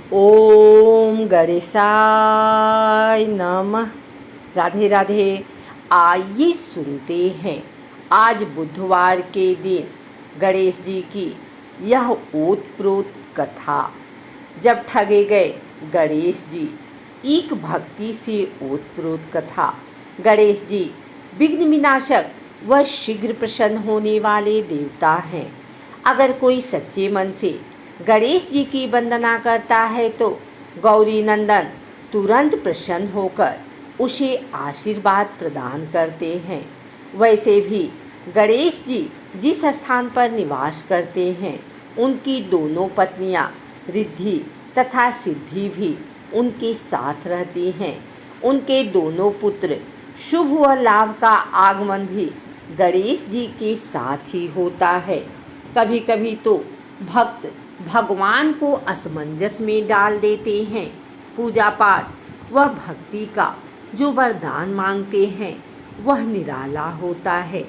ओम गणेशाय नमः। राधे राधे। आइए सुनते हैं आज बुधवार के दिन गणेश जी की यह ओतप्रोत कथा। जब ठगे गए गणेश जी, एक भक्ति से ओतप्रोत कथा। गणेश जी विघ्न विनाशक व शीघ्र प्रसन्न होने वाले देवता हैं। अगर कोई सच्चे मन से गणेश जी की वंदना करता है तो गौरी नंदन तुरंत प्रसन्न होकर उसे आशीर्वाद प्रदान करते हैं। वैसे भी गणेश जी जिस स्थान पर निवास करते हैं उनकी दोनों पत्नियां रिद्धि तथा सिद्धि भी उनके साथ रहती हैं। उनके दोनों पुत्र शुभ व लाभ का आगमन भी गणेश जी के साथ ही होता है। कभी कभी तो भक्त भगवान को असमंजस में डाल देते हैं। पूजा पाठ व भक्ति का जो वरदान मांगते हैं वह निराला होता है।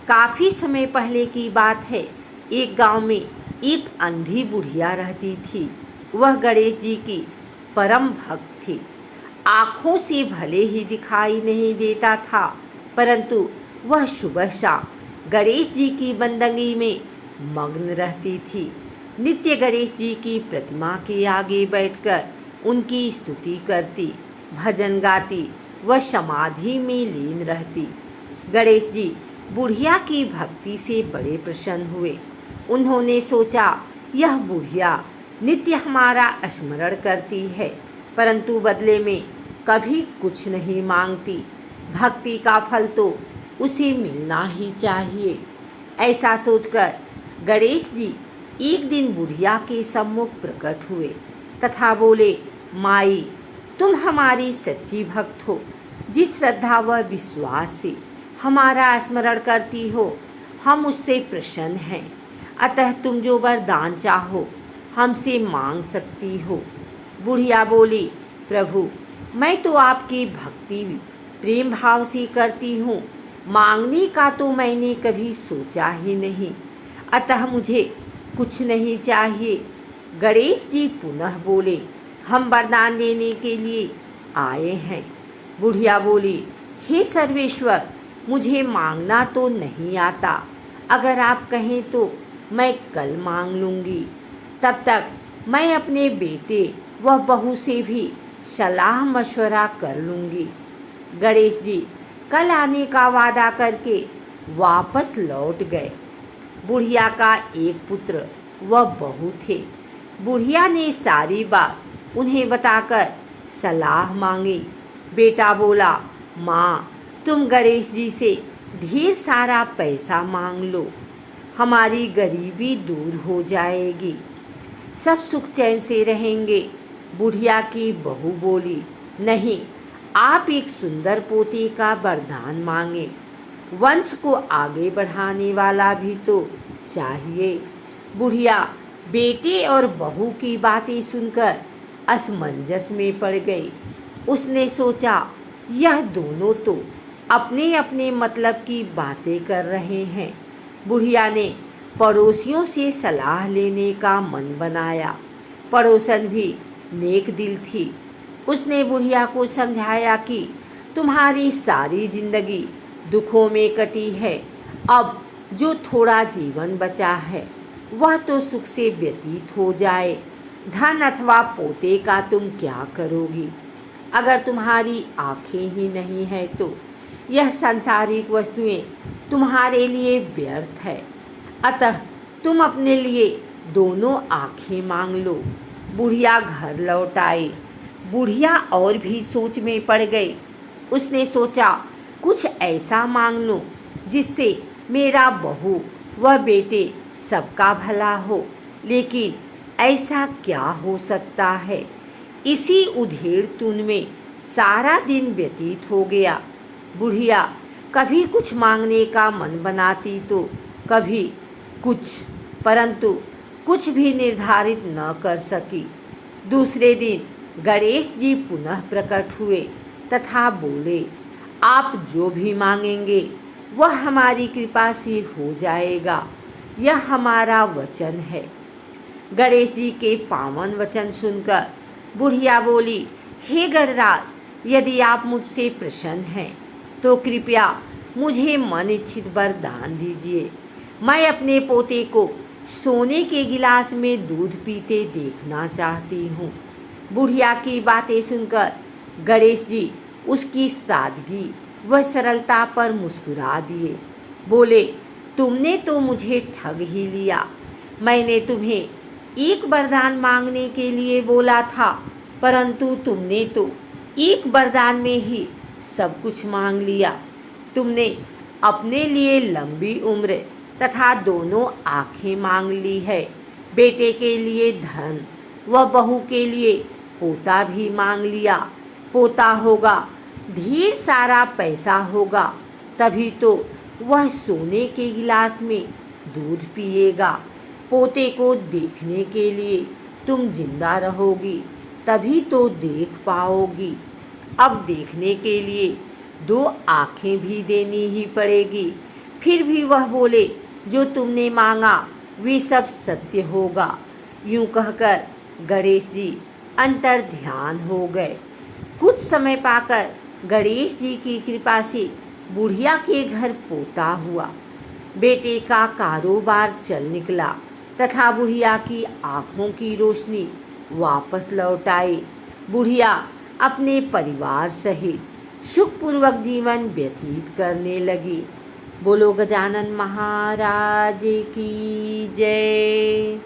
काफ़ी समय पहले की बात है। एक गांव में एक अंधी बुढ़िया रहती थी। वह गणेश जी की परम भक्त थी। आँखों से भले ही दिखाई नहीं देता था, परंतु वह सुबह शाम गणेश जी की बंदगी में मग्न रहती थी। नित्य गणेश जी की प्रतिमा के आगे बैठकर उनकी स्तुति करती, भजन गाती व समाधि में लीन रहती। गणेश जी बुढ़िया की भक्ति से बड़े प्रसन्न हुए। उन्होंने सोचा, यह बुढ़िया नित्य हमारा स्मरण करती है, परंतु बदले में कभी कुछ नहीं मांगती। भक्ति का फल तो उसे मिलना ही चाहिए। ऐसा सोचकर गणेश जी एक दिन बुढ़िया के सम्मुख प्रकट हुए तथा बोले, माई, तुम हमारी सच्ची भक्त हो। जिस श्रद्धा व विश्वास से हमारा स्मरण करती हो, हम उससे प्रसन्न हैं। अतः तुम जो वरदान चाहो हमसे मांग सकती हो। बुढ़िया बोली, प्रभु, मैं तो आपकी भक्ति प्रेम भाव से करती हूँ। मांगने का तो मैंने कभी सोचा ही नहीं, अतः मुझे कुछ नहीं चाहिए। गणेश जी पुनः बोले, हम वरदान देने के लिए आए हैं। बुढ़िया बोली, हे सर्वेश्वर, मुझे मांगना तो नहीं आता। अगर आप कहें तो मैं कल मांग लूँगी। तब तक मैं अपने बेटे व बहू से भी सलाह मशवरा कर लूँगी। गणेश जी कल आने का वादा करके वापस लौट गए। बुढ़िया का एक पुत्र व बहू थे। बुढ़िया ने सारी बात उन्हें बताकर सलाह मांगी। बेटा बोला, माँ, तुम गणेश जी से ढेर सारा पैसा मांग लो, हमारी गरीबी दूर हो जाएगी, सब सुख चैन से रहेंगे। बुढ़िया की बहू बोली, नहीं, आप एक सुंदर पोते का वरदान मांगे। वंश को आगे बढ़ाने वाला भी तो चाहिए। बुढ़िया बेटे और बहू की बातें सुनकर असमंजस में पड़ गई। उसने सोचा, यह दोनों तो अपने अपने मतलब की बातें कर रहे हैं। बुढ़िया ने पड़ोसियों से सलाह लेने का मन बनाया। पड़ोसन भी नेक दिल थी। उसने बुढ़िया को समझाया कि तुम्हारी सारी जिंदगी दुखों में कटी है। अब जो थोड़ा जीवन बचा है वह तो सुख से व्यतीत हो जाए। धन अथवा पोते का तुम क्या करोगी? अगर तुम्हारी आँखें ही नहीं है तो यह सांसारिक वस्तुएं तुम्हारे लिए व्यर्थ है। अतः तुम अपने लिए दोनों आँखें मांग लो। बुढ़िया घर लौट आई। बुढ़िया और भी सोच में पड़ गई। उसने सोचा, कुछ ऐसा मांग लूं जिससे मेरा बहू व बेटे सबका भला हो। लेकिन ऐसा क्या हो सकता है? इसी उधेड़ तुन में सारा दिन व्यतीत हो गया। बुढ़िया कभी कुछ मांगने का मन बनाती तो कभी कुछ, परंतु कुछ भी निर्धारित न कर सकी। दूसरे दिन गणेश जी पुनः प्रकट हुए तथा बोले, आप जो भी मांगेंगे वह हमारी कृपा से हो जाएगा, यह हमारा वचन है। गणेश जी के पावन वचन सुनकर बुढ़िया बोली, हे गणराज, यदि आप मुझसे प्रसन्न हैं तो कृपया मुझे मन इच्छित वरदान दीजिए। मैं अपने पोते को सोने के गिलास में दूध पीते देखना चाहती हूँ। बुढ़िया की बातें सुनकर गणेश जी उसकी सादगी व सरलता पर मुस्कुरा दिए। बोले, तुमने तो मुझे ठग ही लिया। मैंने तुम्हें एक वरदान मांगने के लिए बोला था, परंतु तुमने तो एक वरदान में ही सब कुछ मांग लिया। तुमने अपने लिए लंबी उम्र तथा दोनों आँखें मांग ली है। बेटे के लिए धन व बहू के लिए पोता भी मांग लिया। पोता होगा, ढेर सारा पैसा होगा, तभी तो वह सोने के गिलास में दूध पिएगा। पोते को देखने के लिए तुम जिंदा रहोगी, तभी तो देख पाओगी। अब देखने के लिए 2 आँखें भी देनी ही पड़ेगी। फिर भी वह बोले, जो तुमने मांगा वे सब सत्य होगा। यूं कहकर गणेश जी अंतर ध्यान हो गए। कुछ समय पाकर गणेश जी की कृपा से बुढ़िया के घर पोता हुआ। बेटे का कारोबार चल निकला तथा बुढ़िया की आँखों की रोशनी वापस लौट आई। बुढ़िया अपने परिवार सहित सुखपूर्वक जीवन व्यतीत करने लगी। बोलो गजानन महाराज की जय।